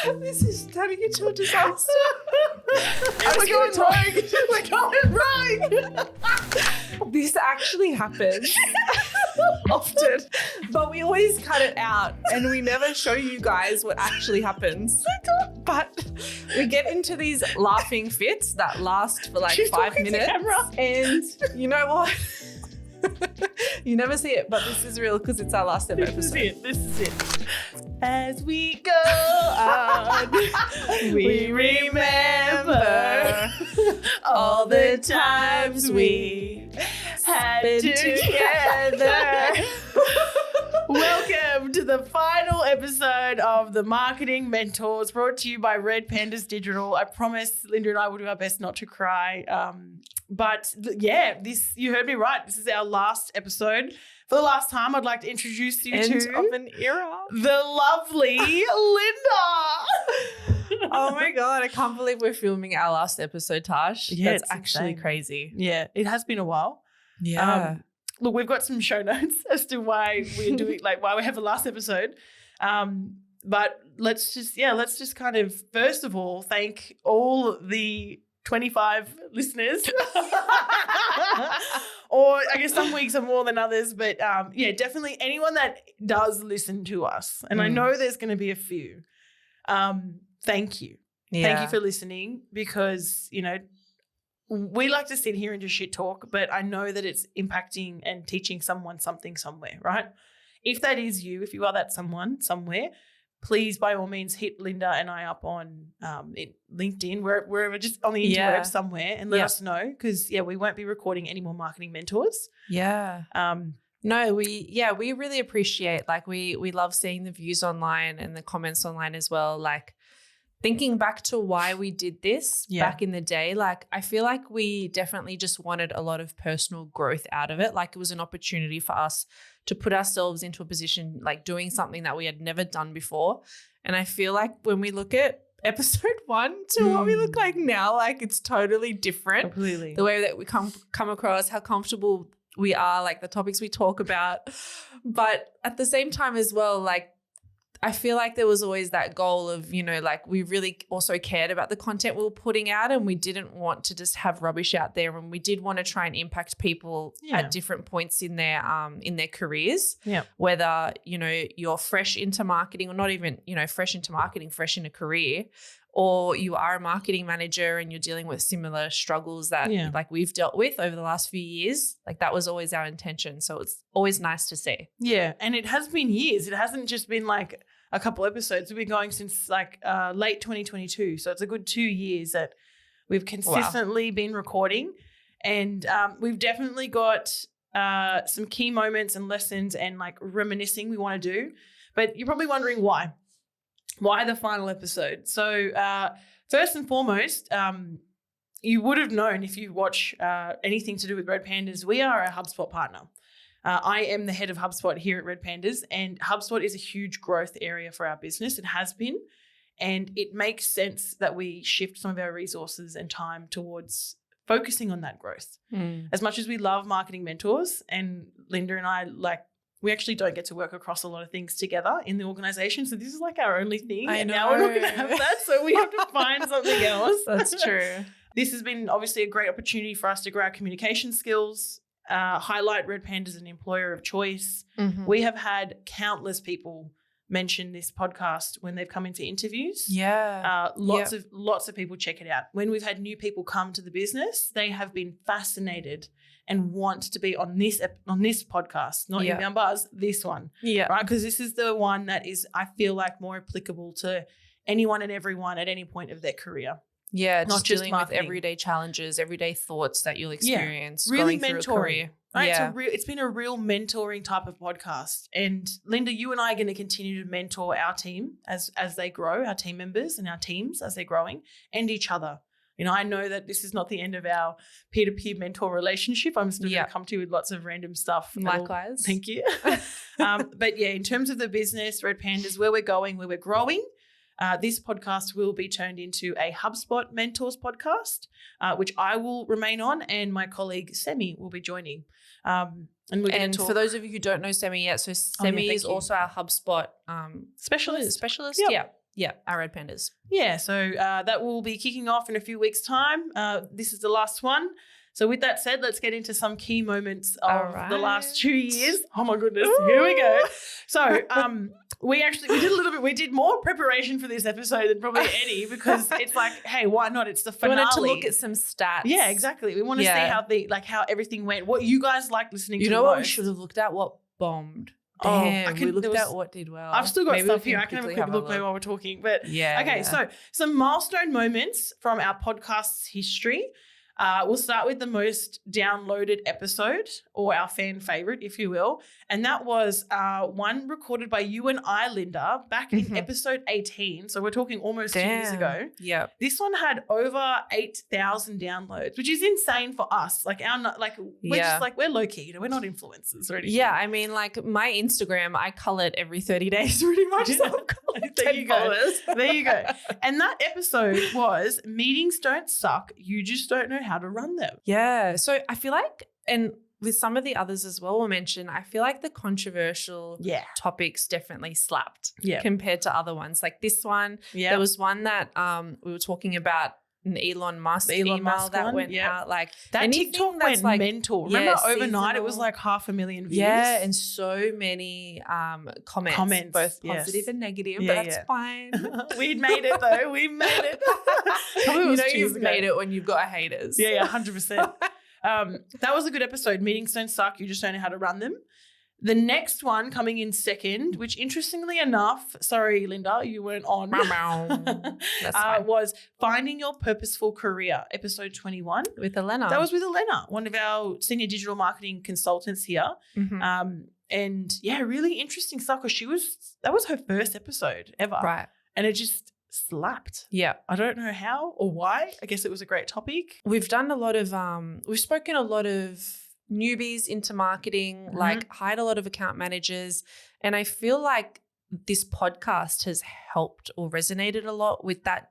This is turning into a disaster. We're going rogue. We're going rogue. This actually happens often, but we always cut it out and we never show you guys what actually happens. But we get into these laughing fits that last for like She's 5 talking to minutes. camera. And you know what? You never see it, but this is real because it's our last ever episode. This is it. As we go on, we remember all the times we had together. Welcome to the final episode of the Marketing Mentors, brought to you by Red Pandas Digital. I promise Linda and I will do our best not to cry. But yeah, this, you heard me right. This is our last episode. For the last time, I'd like to introduce you End to of an era. the lovely Linda. Oh my God, I can't believe we're filming our last episode, Tash. Yeah, That's it's actually insane. crazy. Yeah, it has been a while. Yeah. Look, we've got some show notes as to why we're doing, like, why we have the last episode. But let's just kind of, first of all, thank all the 25 listeners. Or I guess some weeks are more than others, but yeah, definitely anyone that does listen to us. And I know there's going to be a few. Thank you. Thank you for listening, because, you know, we like to sit here and just shit talk, but I know that it's impacting and teaching someone something somewhere, right? If that is you, if you are that someone somewhere, please, by all means, hit Linda and I up on LinkedIn, wherever, just on the interweb somewhere, and let us know, because, yeah, we won't be recording any more Marketing Mentors. Yeah. No, we really appreciate, like, we love seeing the views online and the comments online as well. Like, thinking back to why we did this back in the day, like, I feel like we definitely just wanted a lot of personal growth out of it. Like, it was an opportunity for us to put ourselves into a position, like doing something that we had never done before. And I feel like when we look at episode 1 to what we look like now, like, it's totally different. Completely. The way that we come across, how comfortable we are, like the topics we talk about. But at the same time as well, like, I feel like there was always that goal of, you know, like, we really also cared about the content we were putting out, and we didn't want to just have rubbish out there, and we did want to try and impact people at different points in their careers. Yeah. Whether, you know, you're fresh into marketing, or not even, you know, fresh into marketing, fresh in a career, or you are a marketing manager and you're dealing with similar struggles that like we've dealt with over the last few years. Like, that was always our intention. So it's always nice to see. Yeah. And it has been years. It hasn't just been like a couple episodes. We've been going since like late 2022. So it's a good 2 years that we've consistently been recording. And we've definitely got some key moments and lessons and like reminiscing we want to do. But you're probably wondering why. Why the final episode? So first and foremost, you would have known if you watch anything to do with Red Pandas, we are a HubSpot partner. I am the head of HubSpot here at Red Pandas, and HubSpot is a huge growth area for our business. It has been, and it makes sense that we shift some of our resources and time towards focusing on that growth. As much as we love Marketing Mentors, and Linda and I, like, we actually don't get to work across a lot of things together in the organization. So this is like our only thing. I and know. now we're not going to have that. So we have to find something else. That's true. This has been obviously a great opportunity for us to grow our communication skills, highlight Red Panda as an employer of choice. We have had countless people mention this podcast when they've come into interviews. Lots of people check it out. When we've had new people come to the business, they have been fascinated and want to be on this podcast, not Inbound Buzz, this one. Right? Because this is the one that is, I feel like, more applicable to anyone and everyone at any point of their career. Yeah, not just dealing marketing. with everyday challenges, everyday thoughts that you'll experience. Really going mentoring. Through a career. Right? It's been a real mentoring type of podcast. And Linda, you and I are going to continue to mentor our team as they grow, our team members and our teams as they're growing, and each other. You know, I know that this is not the end of our peer-to-peer mentor relationship. I'm still going to come to you with lots of random stuff. Likewise. Thank you. But yeah, in terms of the business, Red Pandas, where we're going, where we're growing, this podcast will be turned into a HubSpot Mentors podcast, which I will remain on, and my colleague Semi will be joining. And for those of you who don't know Semi yet, so Semi is also our HubSpot specialist. Yep. Yeah. Yeah, our red pandas. Yeah, so that will be kicking off in a few weeks' time. This is the last one. So with that said, let's get into some key moments of the last 2 years. Oh my goodness, here we go. So we did more preparation for this episode than probably any, because it's like, hey, why not? It's the finale. We wanted to look at some stats. Yeah, exactly. We want to see how everything went, what you guys like listening to. You know what we should have looked at? What bombed. Damn, we looked at what did well. I've still got stuff here. I can have a quick look while we're talking. But okay, so some milestone moments from our podcast's history. We'll start with the most downloaded episode, or our fan favorite, if you will. And that was one recorded by you and I, Linda, back in episode 18. So we're talking almost 2 years ago. Yeah. This one had over 8,000 downloads, which is insane for us. Like we're just like, we're low key, you know, we're not influencers or anything. Yeah. I mean, like my Instagram, I cull it every 30 days pretty much. So I've got like 10 followers. There you go. And that episode was Meetings Don't Suck. You just don't know how to run them. Yeah. So I feel like, and with some of the others as well we'll mention, I feel like the controversial topics definitely slapped compared to other ones. Like this one, there was one that we were talking about, an Elon Musk email that went out. Like that TikTok went like, mental. Remember overnight it was like 500,000 views. Yeah, and so many comments, both positive and negative, but that's fine. We made it though. We made it. You know you've made it when you've got haters. Yeah, 100%. That was a good episode. Meetings don't suck. You just don't know how to run them. The next one coming in second, which interestingly enough, sorry, Linda, you weren't on, was Finding Your Purposeful Career, episode 21. With Elena. That was with Elena, one of our senior digital marketing consultants here. And yeah, really interesting stuff, because that was her first episode ever. Right. And it just slapped. Yeah. I don't know how or why. I guess it was a great topic. We've done a lot of, we've spoken a lot of newbies into marketing, like hired a lot of account managers. And I feel like this podcast has helped or resonated a lot with that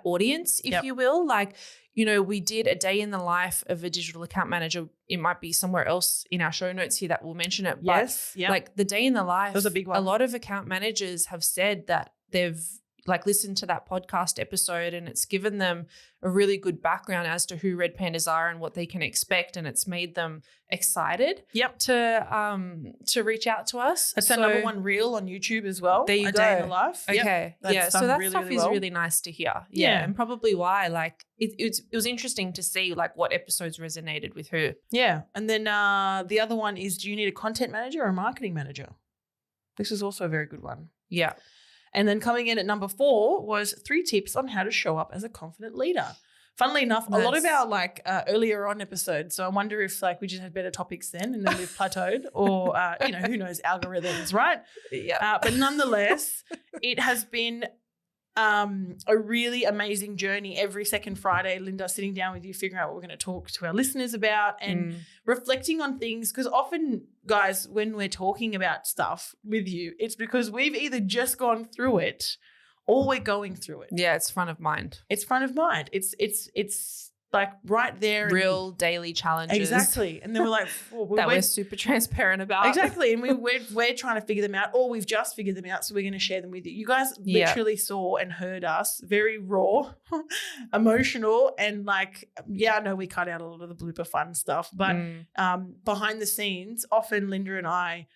audience, if you will. Like, you know, we did a day in the life of a digital account manager. It might be somewhere else in our show notes here that we'll mention it. But like the day in the life, that was a big one. A lot of account managers have said that they've like listened to that podcast episode, and it's given them a really good background as to who Red Pandas are and what they can expect, and it's made them excited to reach out to us. That's our number one reel on YouTube as well. There you go. A day in the life. Okay. So that really, stuff is really nice to hear. Yeah. And probably why, like it was interesting to see like what episodes resonated with who. Yeah. And then the other one is, do you need a content manager or a marketing manager? This is also a very good one. Yeah. And then coming in at number 4 was 3 tips on how to show up as a confident leader. Funnily enough, a lot of our like earlier on episodes, so I wonder if like we just had better topics then and then we've plateaued, or you know, who knows, algorithms, right? Yeah. But nonetheless, it has been a really amazing journey. Every second Friday, Linda sitting down with you, figuring out what we're going to talk to our listeners about, and reflecting on things. Because often, guys, when we're talking about stuff with you, it's because we've either just gone through it or we're going through it. Yeah, it's front of mind. It's front of mind. It's like right there. Real daily challenges. Exactly. And then we're like, we're super transparent about. Exactly. And we're trying to figure them out, or we've just figured them out, so we're going to share them with you. You guys literally saw and heard us, very raw, emotional, and like, I know we cut out a lot of the blooper fun stuff, but behind the scenes, often Linda and I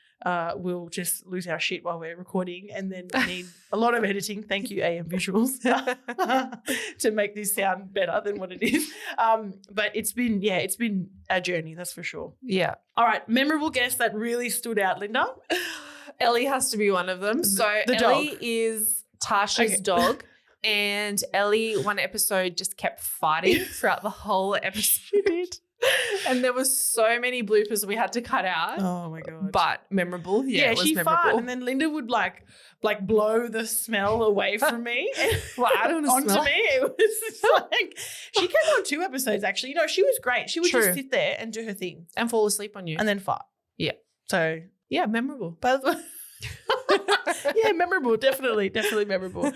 we'll just lose our shit while we're recording, and then need a lot of editing. Thank you, AM Visuals, to make this sound better than what it is. But it's been a journey, that's for sure. Yeah. All right. Memorable guest that really stood out, Linda. Ellie has to be one of them. So the Ellie dog is Tasha's dog. And Ellie, one episode, just kept fighting throughout the whole episode. She did. And there was so many bloopers we had to cut out. Oh my god! But memorable, it was she memorable. farted, and then Linda would like blow the smell away from me. Well, I don't want to smell. Onto me. It was just like, she came on 2 episodes actually. You know, she was great. She would just sit there and do her thing and fall asleep on you, and then fart. Yeah. So memorable. Yeah, memorable. Definitely memorable.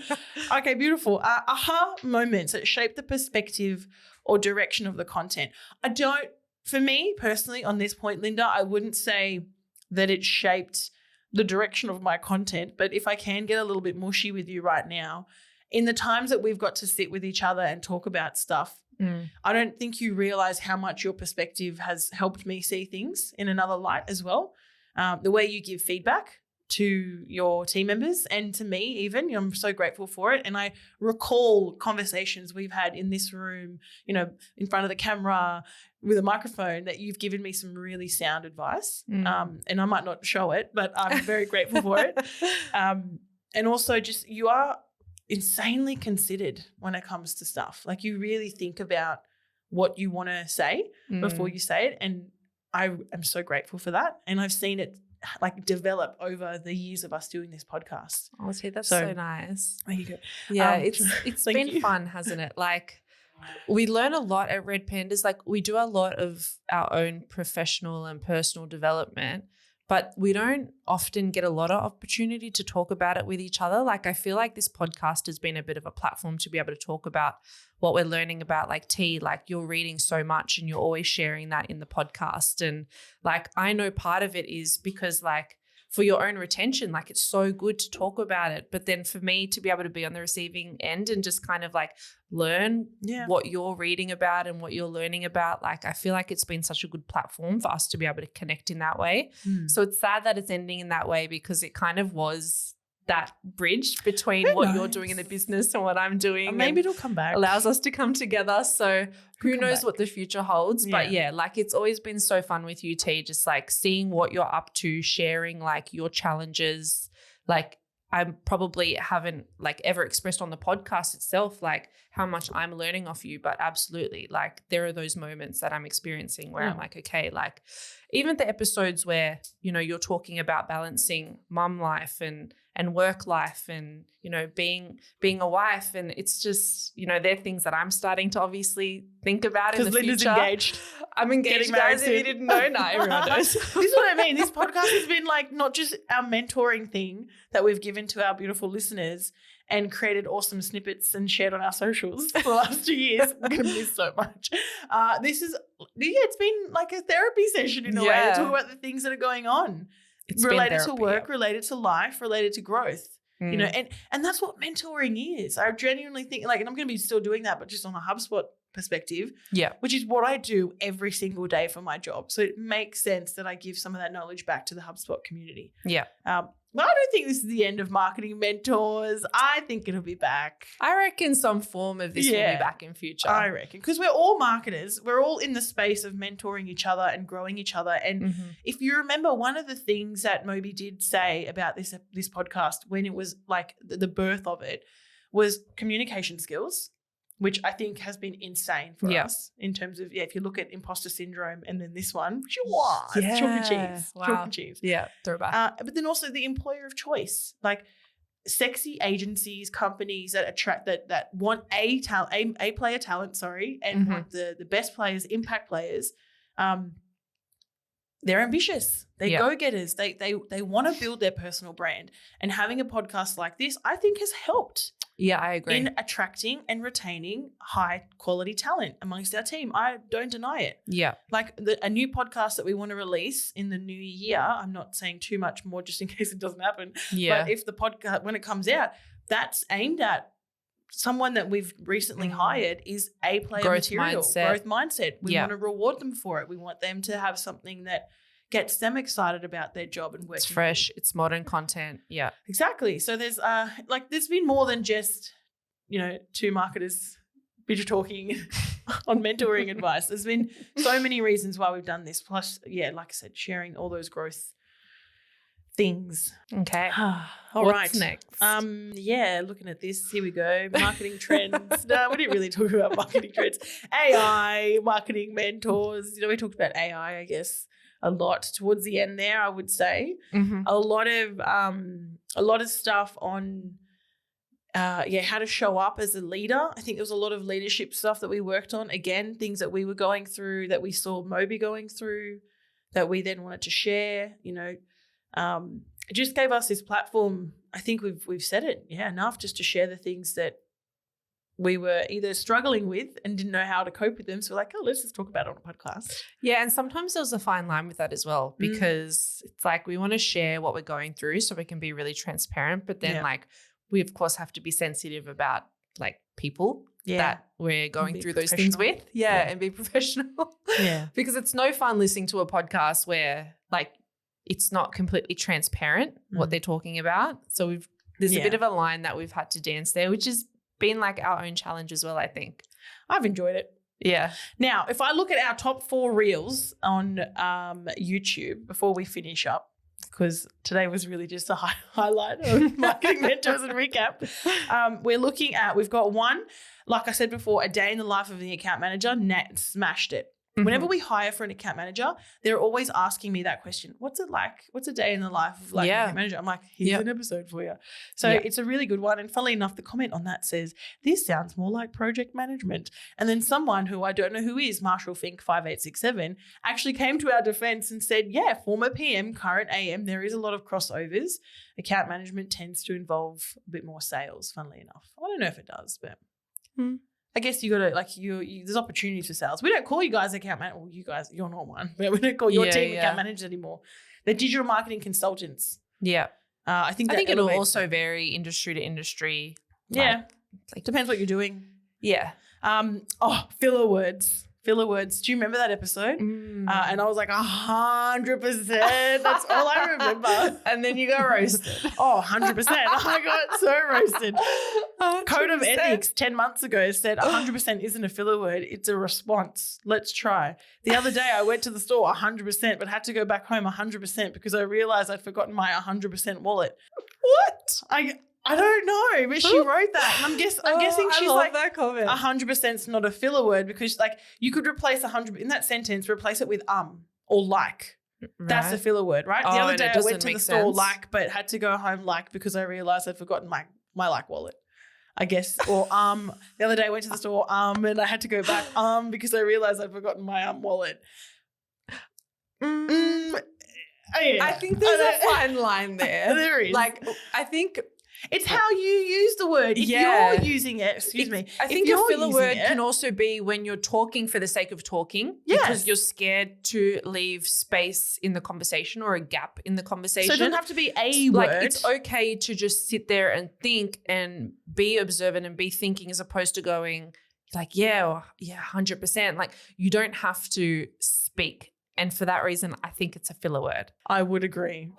Okay, beautiful. Aha moments that shape the perspective or direction of the content. For me personally, on this point, Linda, I wouldn't say that it shaped the direction of my content, but if I can get a little bit mushy with you right now, in the times that we've got to sit with each other and talk about stuff, I don't think you realize how much your perspective has helped me see things in another light as well. The way you give feedback to your team members and to me even, I'm so grateful for it. And I recall conversations we've had in this room, in front of the camera with a microphone, that you've given me some really sound advice. And I might not show it, but I'm very grateful for it. And also just, you are insanely considered when it comes to stuff. Like, you really think about what you want to say before you say it. And I am so grateful for that. And I've seen it like develop over the years of us doing this podcast. Oh, see, that's so nice. There you go. Yeah, it's been fun, hasn't it? Like, we learn a lot at Red Pandas. Like, we do a lot of our own professional and personal development, but we don't often get a lot of opportunity to talk about it with each other. Like, I feel like this podcast has been a bit of a platform to be able to talk about what we're learning about. Like, T, like, you're reading so much and you're always sharing that in the podcast. And like, I know part of it is because, like, for your own retention, like, it's so good to talk about it. But then for me to be able to be on the receiving end and just kind of like learn what you're reading about and what you're learning about, like, I feel like it's been such a good platform for us to be able to connect in that way. So it's sad that it's ending in that way, because it kind of was that bridge between what you're doing in the business and what I'm doing. And maybe it'll come back. Allows us to come together. So who knows what the future holds. Yeah. But yeah, like, it's always been so fun with you, T, just like seeing what you're up to, sharing like your challenges. Like, I probably haven't like ever expressed on the podcast itself like how much I'm learning off you, but absolutely, like, there are those moments that I'm experiencing where I'm like, okay, like, even the episodes where, you're talking about balancing mum life and work life and, being a wife. And it's just, they're things that I'm starting to obviously think about in the future. Because Linda's engaged. I'm engaged, guys, if you didn't know. No, everyone knows. This is what I mean. This podcast has been like not just our mentoring thing that we've given to our beautiful listeners and created awesome snippets and shared on our socials for the last 2 years. I'm going to miss so much. It's been like a therapy session in a way to talk about the things that are going on. It's related to work, related to life, related to growth, and that's what mentoring is. I genuinely think, like, and I'm going to be still doing that, but just on a HubSpot perspective, which is what I do every single day for my job. So it makes sense that I give some of that knowledge back to the HubSpot community. But I don't think this is the end of Marketing Mentors. I think it'll be back. I reckon some form of this will be back in future. I reckon, because we're all marketers. We're all in the space of mentoring each other and growing each other. And if you remember, one of the things that Moby did say about this podcast when it was like the birth of it was communication skills, which I think has been insane for us in terms of, if you look at imposter syndrome and then this one, chalk and cheese. Chalk and cheese. Yeah, throwback. But then also the employer of choice, like sexy agencies, companies that attract, that want a player talent, and want the best players, impact players. They're ambitious. They're go-getters. They want to build their personal brand. And having a podcast like this, I think, has helped. Yeah, I agree. In attracting and retaining high quality talent amongst our team. I don't deny it. Yeah. Like a new podcast that we want to release in the new year, I'm not saying too much more just in case it doesn't happen. Yeah. But if the podcast, when it comes out, that's aimed at someone that we've recently hired is a player growth mindset. We want to reward them for it. We want them to have something that gets them excited about their job and working. It's fresh. It's modern content. Yeah, exactly. So there's there's been more than just, two marketers bitch talking on mentoring advice. There's been so many reasons why we've done this. Plus, like I said, sharing all those growth things. Okay. What's next? Looking at this, here we go. Marketing trends. No, we didn't really talk about marketing trends. AI, marketing mentors. We talked about AI, I guess, a lot towards the end there, I would say. A lot of stuff on how to show up as a leader. I think there was a lot of leadership stuff that we worked on. Again, things that we were going through, that we saw Moby going through, that we then wanted to share. It just gave us this platform. I think we've said it enough, just to share the things that we were either struggling with and didn't know how to cope with them. So we're like, oh, let's just talk about it on a podcast. Yeah, and sometimes there's a fine line with that as well, because it's like we want to share what we're going through so we can be really transparent, but then like we of course have to be sensitive about like people that we're going through those things with. And be professional. Yeah. Because it's no fun listening to a podcast where like it's not completely transparent what they're talking about. So there's a bit of a line that we've had to dance there, which has been like our own challenge as well, I think. I've enjoyed it. Yeah. Now, if I look at our top 4 reels on YouTube before we finish up, because today was really just a highlight of marketing mentors and recap, we've got one, like I said before, a day in the life of the account manager. Nat smashed it. Whenever we hire for an account manager, they're always asking me that question. What's it like? What's a day in the life of like an account manager? I'm like, here's an episode for you. So it's a really good one. And funnily enough, the comment on that says, this sounds more like project management. And then someone who I don't know who is, Marshall Fink 5867, actually came to our defense and said, yeah, former PM, current AM, there is a lot of crossovers. Account management tends to involve a bit more sales, funnily enough. I don't know if it does, but... I guess you got to like there's opportunities for sales. We don't call you guys account managers. Well, you guys, you're not one. But we don't call your team account managers anymore. They're digital marketing consultants. Yeah. I think it'll also vary industry to industry. Like depends what you're doing. Yeah. Filler words. Filler words. Do you remember that episode? And I was like 100%. That's all I remember. And then you got roasted. 100%. I got so roasted. 100%. Code of Ethics 10 months ago said 100% isn't a filler word. It's a response. Let's try. The other day I went to the store 100% but had to go back home 100% because I realized I'd forgotten my 100% wallet. What? I don't know, but she wrote that. And I'm guessing she's like that comment. 100% is not a filler word because like you could replace 100 in that sentence, replace it with or like. Right. That's a filler word, right? The other day I went to the store like, but had to go home like because I realized I'd forgotten my like wallet. I guess, or the other day I went to the store and I had to go back because I realized I'd forgotten my wallet. I think there's a fine line there. There is. Like, I think it's how you use the word. If you're using it, I think a filler word can also be when you're talking for the sake of talking because you're scared to leave space in the conversation or a gap in the conversation. So it doesn't have to be a word. Like it's okay to just sit there and think and be observant and be thinking as opposed to going like, 100%. Like you don't have to speak. And for that reason, I think it's a filler word. I would agree.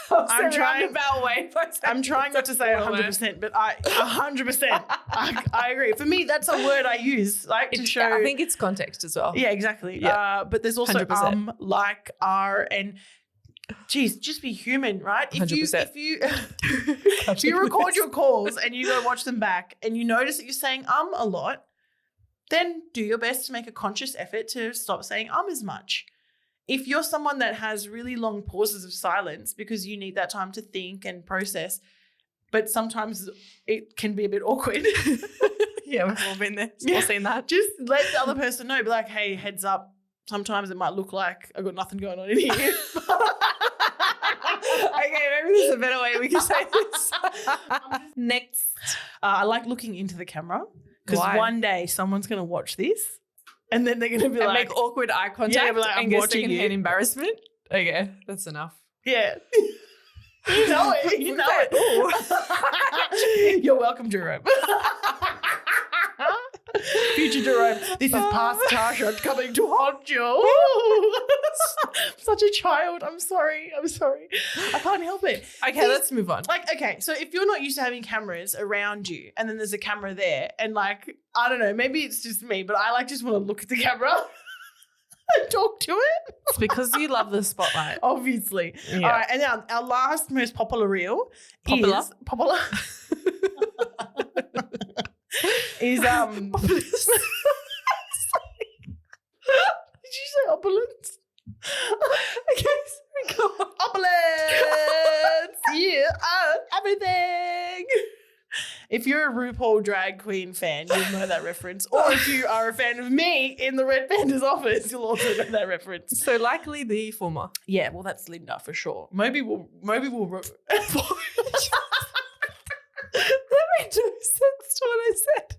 I'm trying not to say 100%, but 100%. I agree. For me, that's a word I use, like to show. I think it's context as well. Yeah, exactly. Yeah. But there's also 100%. Like, are, and geez, just be human, right? If 100%. if you record your calls and you go watch them back and you notice that you're saying a lot, then do your best to make a conscious effort to stop saying as much. If you're someone that has really long pauses of silence because you need that time to think and process, but sometimes it can be a bit awkward. Yeah, we've all been there. We've all seen that. Just let the other person know. Be like, hey, heads up. Sometimes it might look like I've got nothing going on in here. Okay, maybe there's a better way we can say this. Next. I like looking into the camera because one day someone's going to watch this. And then they're going to be and like... make awkward eye contact and get secondhand embarrassment. Okay, that's enough. Yeah. You know it. You know it. You're welcome, Jerome. Future Jerome. This is past Tasha coming to haunt you. Such a child. I'm sorry. I can't help it. Okay, let's move on. Like, okay, so if you're not used to having cameras around you and then there's a camera there and like, I don't know, maybe it's just me, but I like just want to look at the camera and talk to it. It's because you love the spotlight. Obviously. Yeah. All right, and now our last most popular reel is... Popular? is Did you say opulence? Okay, go on. Opulence! Yeah, everything! If you're a RuPaul drag queen fan, you'll know that reference. Or if you are a fan of me in the Red Panda's office, you'll also know that reference. So likely the former. Yeah, well, that's Linda for sure. Maybe we'll That made no sense to what I said.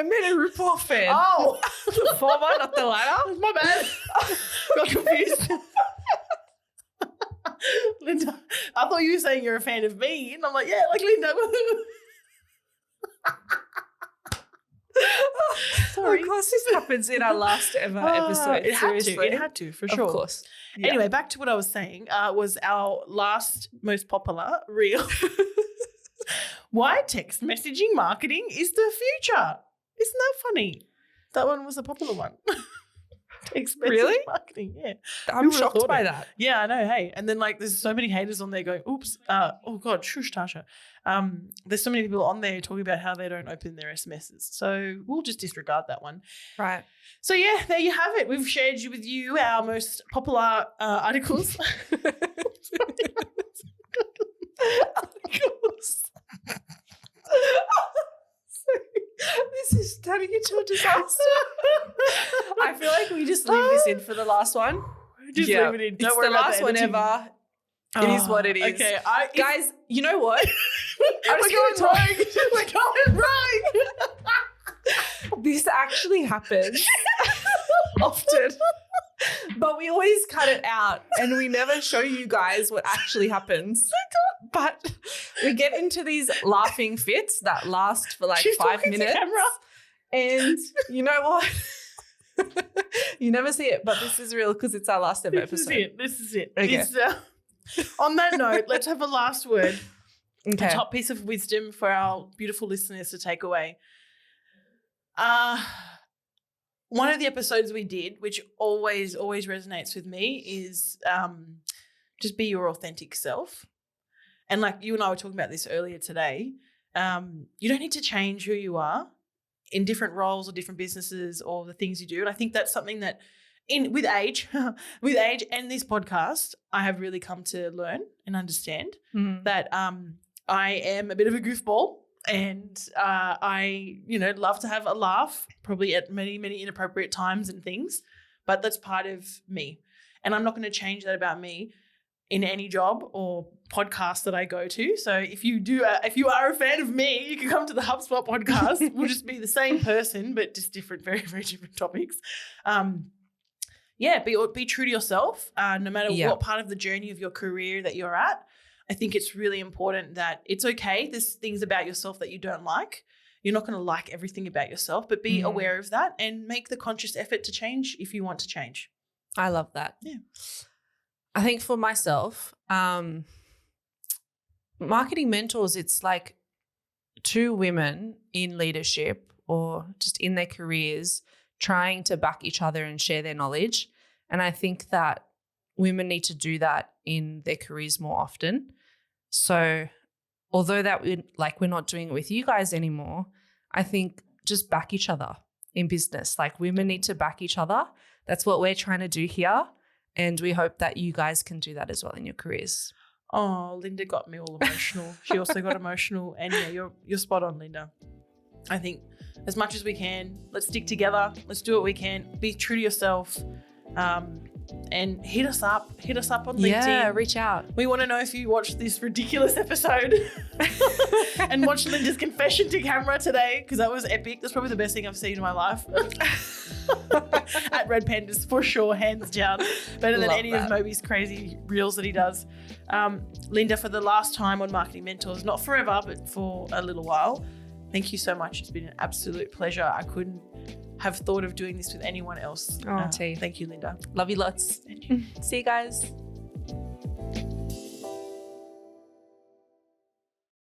I meant a RuPaul fan. Oh, The former, not the latter. my bad. Got confused. Linda, I thought you were saying you're a fan of me. And I'm like, yeah, like Linda. Sorry. Of course, this happens in our last ever episode. It had seriously. to. It had to, for sure. Of course. Yeah. Anyway, back to what I was saying, was our last most popular reel. Why text messaging marketing is the future. Isn't that funny? That one was a popular one. Text messaging marketing, yeah. I'm shocked by that. Yeah, I know. Hey, and then like there's so many haters on there going, oops, oh God, shush Tasha. There's so many people on there talking about how they don't open their SMSs. So we'll just disregard that one. Right. So yeah, there you have it. We've shared with you our most popular articles. This is turning into a disaster. I feel like we just leave this in for the last one. Just leave it in. Don't it's worry the about last the one editing. ever. It is what it is. Okay, Guys, you know what? we're going rogue. We're going rogue. This actually happens often. But we always cut it out and we never show you guys what actually happens. But we get into these laughing fits that last for like She's 5 minutes. camera. And you know what? You never see it, but this is real because it's our last ever episode. This is it. Okay. On that note, let's have a last word. Okay. A top piece of wisdom for our beautiful listeners to take away. One of the episodes we did, which always resonates with me, is just be your authentic self. And like you and I were talking about this earlier today, you don't need to change who you are in different roles or different businesses or the things you do. And I think that's something that with age and this podcast, I have really come to learn and understand that I am a bit of a goofball. And I, love to have a laugh, probably at many, many inappropriate times and things, but that's part of me. And I'm not going to change that about me in any job or podcast that I go to. So if you are a fan of me, you can come to the HubSpot podcast. We'll just be the same person, but just different, very, very different topics. Be true to yourself, no matter what part of the journey of your career that you're at. I think it's really important that it's okay. There's things about yourself that you don't like. You're not going to like everything about yourself, but be aware of that and make the conscious effort to change if you want to change. I love that. Yeah. I think for myself, marketing mentors, it's like two women in leadership or just in their careers trying to back each other and share their knowledge. And I think that women need to do that in their careers more often. So although that we're not doing it with you guys anymore, I think just back each other in business. Like women need to back each other. That's what we're trying to do here. And we hope that you guys can do that as well in your careers. Oh, Linda got me all emotional. She also got emotional. And yeah, you're spot on, Linda. I think as much as we can, let's stick together. Let's do what we can. Be true to yourself. And hit us up on LinkedIn. Yeah, reach out. We want to know if you watched this ridiculous episode and watched Linda's confession to camera today, because that was epic. That's probably the best thing I've seen in my life. At Red Pandas, for sure, hands down. Better than any of Moby's crazy reels that he does. Linda, for the last time on Marketing Mentors, not forever, but for a little while, thank you so much. It's been an absolute pleasure. I couldn't have thought of doing this with anyone else. Oh, thank you, Linda. Love you lots. See you guys.